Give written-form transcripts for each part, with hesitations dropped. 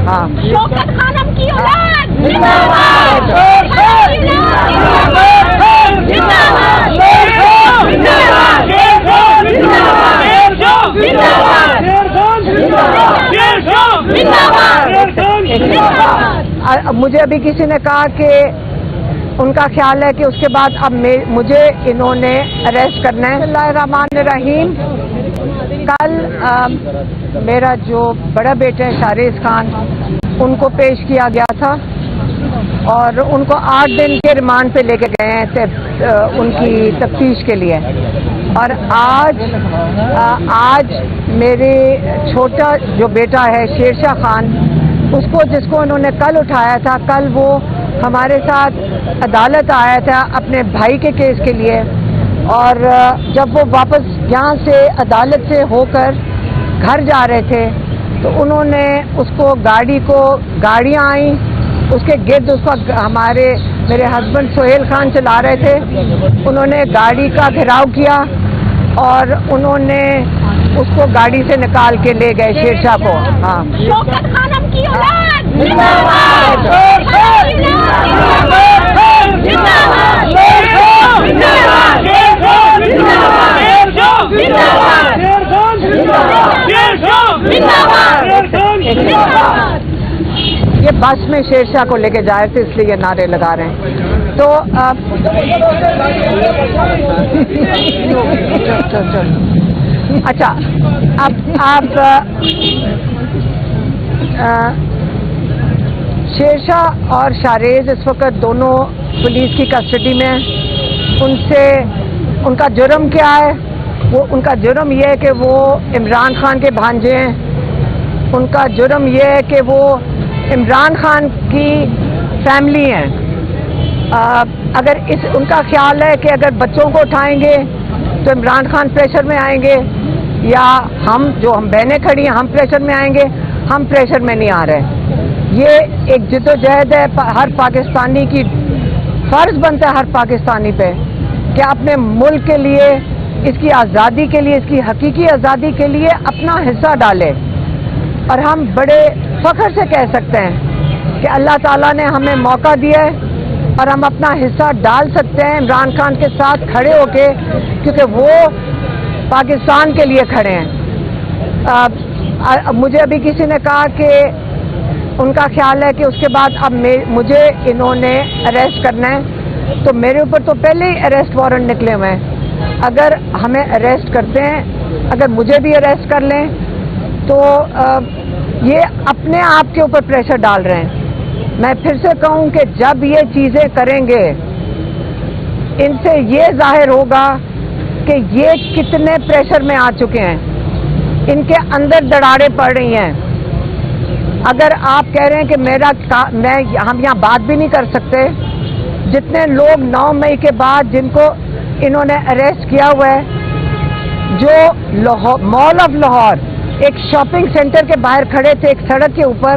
ہاں شوکت خانم کی اولاد مجھے ابھی کسی نے کہا کہ ان کا خیال ہے کہ اس کے بعد اب مجھے انہوں نے اریسٹ کرنا ہے. بسم اللہ الرحمن الرحیم. کل میرا جو بڑا بیٹا ہے شارز خان ان کو پیش کیا گیا تھا اور ان کو 8 دن کے ریمانڈ پہ لے کے گئے تھے ان کی تفتیش کے لیے. اور آج میرے چھوٹا جو بیٹا ہے شیرشاہ خان اس کو جس کو انہوں نے کل اٹھایا تھا, کل وہ ہمارے ساتھ عدالت آیا تھا اپنے بھائی کے کیس کے لیے. اور جب وہ واپس یہاں سے عدالت سے ہو کر گھر جا رہے تھے تو انہوں نے اس کو گاڑیاں آئیں اس کے گرد, اس کا میرے ہسبینڈ سہیل خان چلا رہے تھے, انہوں نے گاڑی کا گھیراؤ کیا اور انہوں نے اس کو گاڑی سے نکال کے لے گئے شیرشاہ کو. ہاں شوکت خانم کی اولاد یہ بس میں شیرشاہ کو لے کے جائے تھے اس لیے یہ نعرے لگا رہے ہیں. تو اچھا اب آپ شیرشاہ اور شارز اس وقت دونوں پولیس کی کسٹڈی میں ہیں. ان کا جرم کیا ہے؟ ان کا جرم یہ ہے کہ وہ عمران خان کے بھانجے ہیں. ان کا جرم یہ ہے کہ وہ عمران خان کی فیملی ہیں. اگر ان کا خیال ہے کہ اگر بچوں کو اٹھائیں گے تو عمران خان پریشر میں آئیں گے یا ہم بہنیں کھڑی ہیں ہم پریشر میں آئیں گے. ہم پریشر میں نہیں آ رہے. یہ ایک جد و جہد ہے, ہر پاکستانی کی فرض بنتا ہے ہر پاکستانی پہ کہ اپنے ملک کے لیے, اس کی آزادی کے لیے, اس کی حقیقی آزادی کے لیے اپنا حصہ ڈالے. اور ہم بڑے فخر سے کہہ سکتے ہیں کہ اللہ تعالیٰ نے ہمیں موقع دیا ہے اور ہم اپنا حصہ ڈال سکتے ہیں عمران خان کے ساتھ کھڑے ہو کے, کیونکہ وہ پاکستان کے لیے کھڑے ہیں. مجھے ابھی کسی نے کہا کہ ان کا خیال ہے کہ اس کے بعد اب مجھے انہوں نے اریسٹ کرنا ہے. تو میرے اوپر تو پہلے ہی اریسٹ وارنٹ نکلے ہوئے ہیں. اگر ہمیں اریسٹ کرتے ہیں, اگر مجھے بھی اریسٹ کر لیں تو یہ اپنے آپ کے اوپر پریشر ڈال رہے ہیں. میں پھر سے کہوں کہ جب یہ چیزیں کریں گے ان سے یہ ظاہر ہوگا کہ یہ کتنے پریشر میں آ چکے ہیں, ان کے اندر دراڑیں پڑ رہی ہیں. اگر آپ کہہ رہے ہیں کہ ہم یہاں بات بھی نہیں کر سکتے, جتنے لوگ 9 مئی کے بعد جن کو انہوں نے اریسٹ کیا ہوا ہے, جو مال آف لاہور ایک شاپنگ سینٹر کے باہر کھڑے تھے ایک سڑک کے اوپر,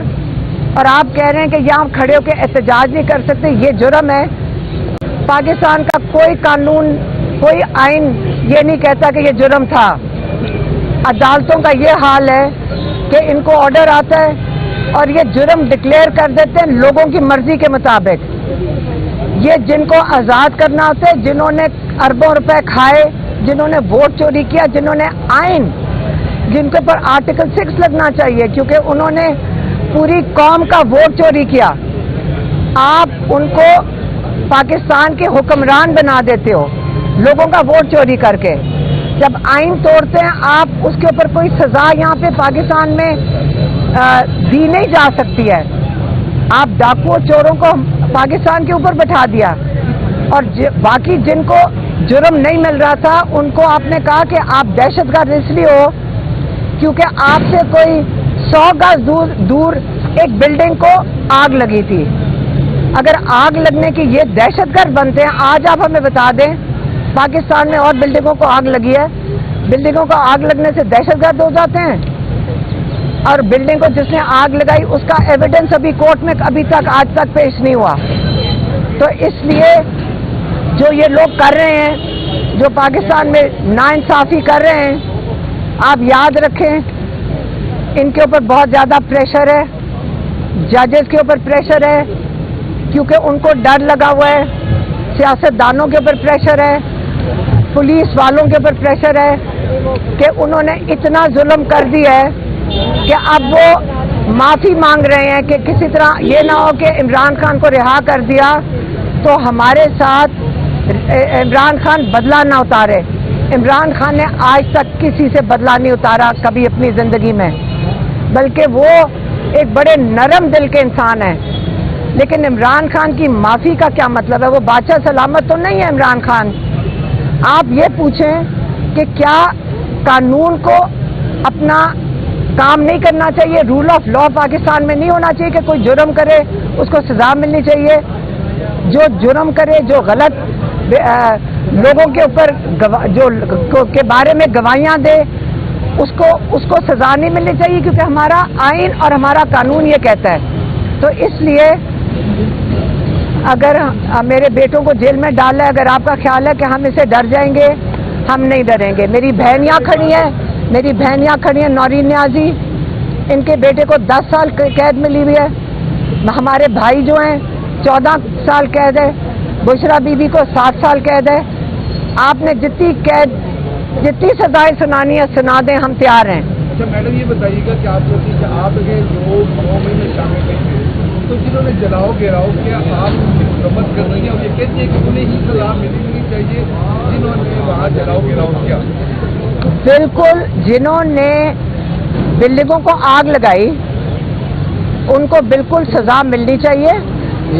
اور آپ کہہ رہے ہیں کہ یہاں کھڑے ہو کے احتجاج نہیں کر سکتے. یہ جرم ہے. پاکستان کا کوئی قانون, کوئی آئین یہ نہیں کہتا کہ یہ جرم تھا. عدالتوں کا یہ حال ہے کہ ان کو آرڈر آتا ہے اور یہ جرم ڈکلیئر کر دیتے ہیں لوگوں کی مرضی کے مطابق. یہ جن کو آزاد کرنا ہوتا ہے, جنہوں نے اربوں روپے کھائے, جنہوں نے ووٹ چوری کیا, جنہوں نے آئین, جن کے اوپر آرٹیکل 6 لگنا چاہیے کیونکہ انہوں نے پوری قوم کا ووٹ چوری کیا, آپ ان کو پاکستان کے حکمران بنا دیتے ہو لوگوں کا ووٹ چوری کر کے. جب آئین توڑتے ہیں آپ اس کے اوپر کوئی سزا یہاں پہ پاکستان میں دی نہیں جا سکتی ہے. آپ ڈاکو چوروں کو پاکستان کے اوپر بٹھا دیا, اور باقی جن کو جرم نہیں مل رہا تھا ان کو آپ نے کہا کہ آپ دہشت گرد اس لیے ہو کیونکہ آپ سے کوئی 100 گز دور ایک بلڈنگ کو آگ لگی تھی. اگر آگ لگنے کی یہ دہشت گرد بنتے ہیں, آج آپ ہمیں بتا دیں پاکستان میں اور بلڈنگوں کو آگ لگی ہے, بلڈنگوں کو آگ لگنے سے دہشت گرد ہو جاتے ہیں؟ اور بلڈنگ کو جس نے آگ لگائی اس کا ایویڈنس ابھی کورٹ میں ابھی تک آج تک پیش نہیں ہوا. تو اس لیے جو یہ لوگ کر رہے ہیں, جو پاکستان میں ناانصافی کر رہے ہیں, آپ یاد رکھیں ان کے اوپر بہت زیادہ پریشر ہے. जजेस के ऊपर प्रेशर है क्योंकि उनको डर लगा हुआ है, सियासतदानों के ऊपर प्रेशर है, पुलिस वालों के ऊपर प्रेशर है कि उन्होंने इतना जुल्म कर दिया है कि अब वो माफ़ी मांग रहे हैं कि किसी तरह ये ना हो कि इमरान खान को रिहा कर दिया तो हमारे साथ इमरान खान बदला ना उतारे। इमरान खान ने आज तक किसी से बदला नहीं उतारा कभी अपनी ज़िंदगी में, बल्कि वो एक बड़े नरम दिल के इंसान हैं। लेकिन इमरान खान की माफ़ी का क्या मतलब है? वो बादशाह सलामत तो नहीं है इमरान खान। आप ये पूछें कि क्या कानून को अपना काम नहीं करना चाहिए? रूल ऑफ लॉ पाकिस्तान में नहीं होना चाहिए कि कोई जुर्म करे उसको सज़ा मिलनी चाहिए? जो जुर्म करे, जो गलत लोगों के ऊपर के बारे में गवाहियाँ दे, उसको सज़ा नहीं मिलनी चाहिए, क्योंकि हमारा आइन और हमारा कानून ये कहता है। तो इसलिए अगर मेरे बेटों को जेल में डाला है, अगर आपका ख्याल है कि हम इसे डर जाएंगे, हम नहीं डरेंगे। मेरी बहनियाँ खड़ी हैं, नौरीन न्याजी, इनके बेटे को 10 साल कैद मिली हुई है। हमारे भाई जो हैं 14 साल कैद है, बुशरा बीबी को 7 साल कैद है। आपने जितनी सजाएं सुनानी है सुना दें, हम तैयार हैं। अच्छा मैडम, ये बताइएगा कि आप लोग 9 महीने शामिल नहीं थे, तो जिन्होंने जलाओ घेराव किया, आप उनकी मरम्मत कर रही हैं और ये कहते हैं कि उन्हें ही सलाह मिलनी चाहिए जिन्होंने वहाँ जलाओ घेराव किया। बिल्कुल, जिन्होंने बिल्डिंगों को आग लगाई उनको बिल्कुल सजा मिलनी चाहिए,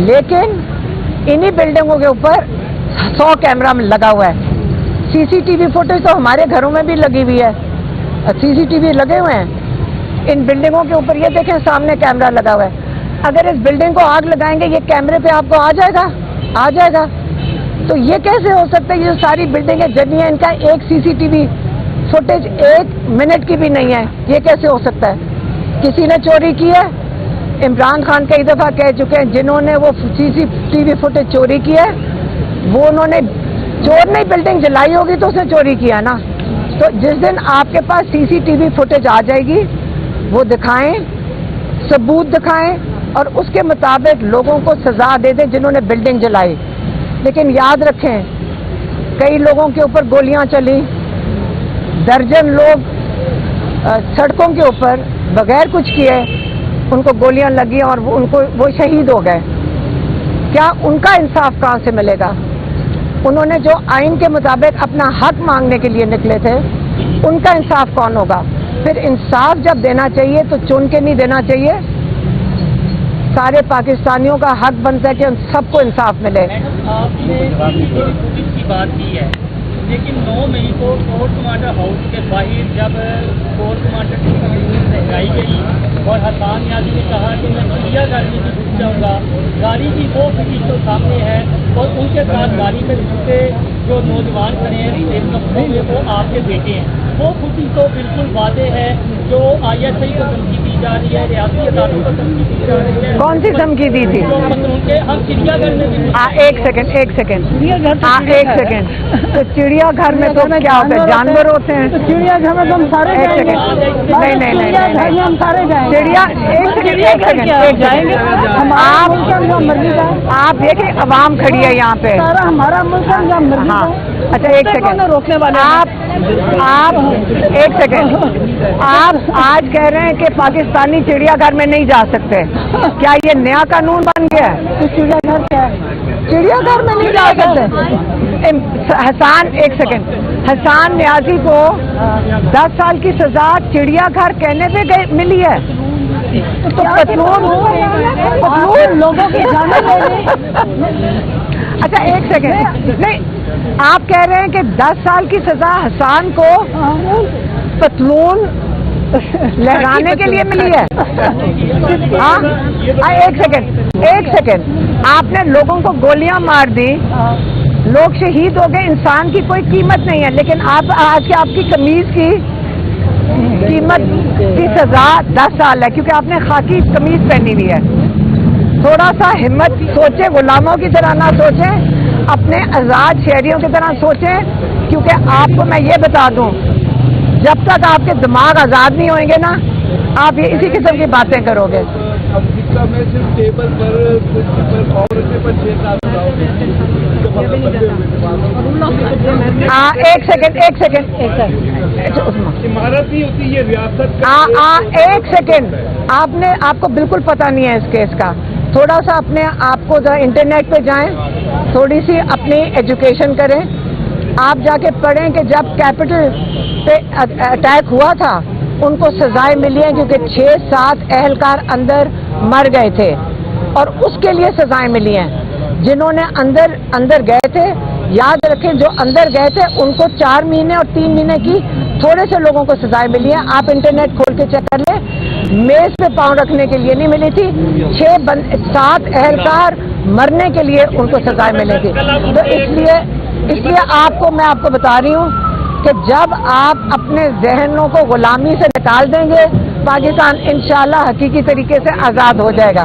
लेकिन इन्हीं बिल्डिंगों के ऊपर 100 कैमरा लगा हुआ है। सीसीटीवी फुटेज तो हमारे घरों में भी लगी हुई है, सीसीटीवी लगे हुए हैं इन बिल्डिंगों के ऊपर। ये देखें, सामने कैमरा लगा हुआ है। अगर इस बिल्डिंग को आग लगाएंगे, ये कैमरे पे आपको आ जाएगा। तो ये कैसे हो सकता है? ये सारी बिल्डिंगें जली हैं, इनका एक सीसीटीवी फुटेज 1 मिनट की भी नहीं है। ये कैसे हो सकता है? किसी ने चोरी की है। इमरान खान कई दफ़ा कह चुके हैं, जिन्होंने वो सीसीटीवी फुटेज चोरी की है वो उन्होंने, चोर ने बिल्डिंग जलाई होगी तो उसने चोरी किया ना। तो जिस दिन आपके पास सीसीटीवी फुटेज आ जाएगी, वो दिखाएं, सबूत दिखाएं और उसके मुताबिक लोगों को सजा दे दें जिन्होंने बिल्डिंग जलाई। लेकिन याद रखें, कई लोगों के ऊपर गोलियां चली, दर्जन लोग सड़कों के ऊपर बगैर कुछ किए उनको गोलियां लगी और वो शहीद हो गए। क्या उनका इंसाफ कहाँ से मिलेगा? उन्होंने जो आइन के मुताबिक अपना हक मांगने के लिए निकले थे, उनका इंसाफ कौन होगा? फिर इंसाफ जब देना चाहिए तो चुन के नहीं देना चाहिए। सारे पाकिस्तानियों का हक बनता है कि उन सबको इंसाफ मिले। आपने की बात की है, लेकिन 9 मई को कोर कमांडर हाउस के बाहर जब कोर कमांडर की तस्वीर लगाई गई और हसन यादी ने कहा कि मैं चिड़ियाघर में भी घुस जाऊँगा, गाड़ी की वो फुटेज तो सामने है और उनके साथ गाड़ी में घुसे जो नौजवान खड़े हैं कपड़ों में, वो आपके बेटे हैं। वो फुटेज तो बिल्कुल वादे है जो ISI को धमकी दी जा रही है, रियासती अदालतों को धमकी दी जा रही है। कौन सी धमकी दी थी? हम चिड़ियाघर में भी एक सेकंड तो चिड़ियाघर में तो क्या होता है? जानवर होते हैं चिड़ियाघर में। तो हम सारे नहीं हम सारे एक सेकंड आप देखिए, अवाम खड़ी है यहाँ पे, सारा हमारा मुल्क है। हाँ, अच्छा एक सेकंड रोकने वाले आप एक सेकंड, आप आज कह रहे हैं कि पाकिस्तानी चिड़ियाघर में नहीं जा सकते। क्या ये नया कानून बन गया है? तो चिड़ियाघर क्या है? चिड़ियाघर में नहीं जा सकते। हसन न्याजी को 10 साल की सजा चिड़ियाघर कहने पे मिली है। तो पतलून लोगों की अच्छा एक सेकंड, नहीं, आप कह रहे हैं कि 10 साल की सजा हसन को पतलून लहराने के लिए मिली है? हाँ, एक सेकंड, आपने लोगों को गोलियां मार दी, लोग शहीद हो गए, इंसान की कोई कीमत नहीं है, लेकिन आप आज के आपकी कमीज की कीमत की सजा 10 साल है क्योंकि आपने खाकी कमीज पहनी हुई है। थोड़ा सा हिम्मत सोचे, गुलामों की तरह ना सोचे, अपने आज़ाद शहरियों की तरह सोचें, क्योंकि आपको मैं ये बता दूं, जब तक आपके दिमाग आज़ाद नहीं होंगे ना, आप ये इसी किस्म की बातें करोगे। अमेरिका में सिर्फ टेबल पर कुर्सी पर औरतें पर 6-7 एक सेकंड इमारत नहीं होती ये रियासत एक सेकंड आपको बिल्कुल पता नहीं है इस केस का। थोड़ा सा अपने आपको इंटरनेट पे जाएं, थोड़ी सी अपनी एजुकेशन करें, आप जाके पढ़ें कि जब कैपिटल पे अटैक हुआ था उनको सजाएं मिली हैं क्योंकि 6-7 अहलकार अंदर मर गए थे और उसके लिए सजाएं मिली हैं। जिन्होंने अंदर गए थे, याद रखें जो अंदर गए थे उनको 4 महीने और 3 महीने की थोड़े से लोगों को सजाएं मिली हैं। आप इंटरनेट खोल के चेक कर लें, मेज पे पांव रखने के लिए नहीं मिली थी, 7 अहलकार मरने के लिए उनको सजाएं मिली थी। तो इसलिए मैं आपको बता रही हूँ कि जब आप अपने जहनों को गुलामी से निकाल देंगे, पाकिस्तान इंशाल्लाह हकीकी तरीके से आज़ाद हो जाएगा।